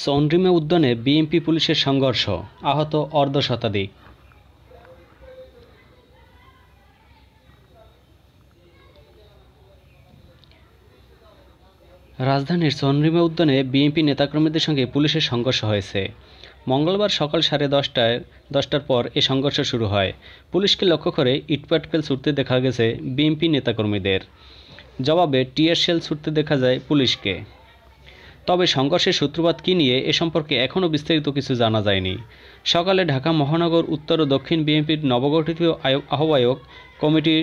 চন্দ্রিমা উদ্যানে বিএনপি পুলিশের সংঘর্ষ, আহত অর্ধশতাধিক। রাজধানীর চন্দ্রিমা উদ্যানে বিএনপি নেতাকর্মীদের সঙ্গে পুলিশের সংঘর্ষ হয়েছে। মঙ্গলবার সকাল 10:30টার পর এ সংঘর্ষ শুরু হয়। পুলিশকে লক্ষ্য করে ইটপাটকেল ছুড়তে দেখা গেছে বিএনপি নেতাকর্মীদের। জবাবে টিয়ার শেল ছুড়তে দেখা যায় পুলিশকে। তবে সংঘর্ষের সূত্রপাত কী নিয়ে এ সম্পর্কে এখনও বিস্তারিত কিছু জানা যায়নি। সকালে ঢাকা মহানগর উত্তর ও দক্ষিণ বিএনপির নবগঠিত আহ্বায়ক কমিটির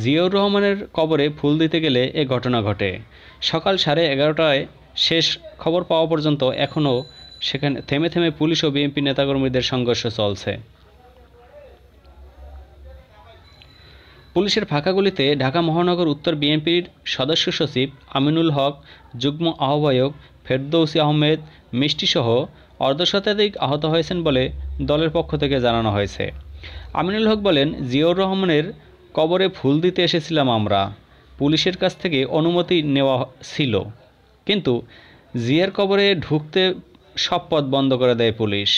জিয়াউর রহমানের কবরে ফুল দিতে গেলে এ ঘটনা ঘটে। সকাল 11:30টায় শেষ খবর পাওয়া পর্যন্ত এখনও সেখানে থেমে থেমে পুলিশ ও বিএনপি নেতাকর্মীদের সংঘর্ষ চলছে। পুলিশের ফাঁকা গুলিতে ঢাকা মহানগর উত্তর বিএনপির সদস্য সচিব আমিনুল হক, যুগ্ম আহ্বায়ক ফেরদৌসী আহমেদ মিষ্টিসহ অর্ধশতাধিক আহত হয়েছেন বলে দলের পক্ষ থেকে জানানো হয়েছে। আমিনুল হক বলেন, জিয়াউর রহমানের কবরে ফুল দিতে এসেছিলাম আমরা। পুলিশের কাছ থেকে অনুমতি নেওয়া ছিল, কিন্তু জিয়ার কবরে ঢুকতে সব পথ বন্ধ করে দেয় পুলিশ।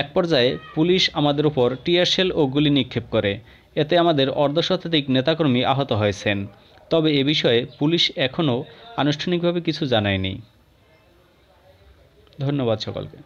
এক পর্যায়ে পুলিশ আমাদের উপর টিয়ারশেল ও গুলি নিক্ষেপ করে। এতে আমাদের অর্ধশতাধিক নেতাকর্মী আহত হয়েছেন। তবে এ বিষয়ে পুলিশ এখনও আনুষ্ঠানিকভাবে কিছু জানায়নি। ধন্যবাদ সকলকে।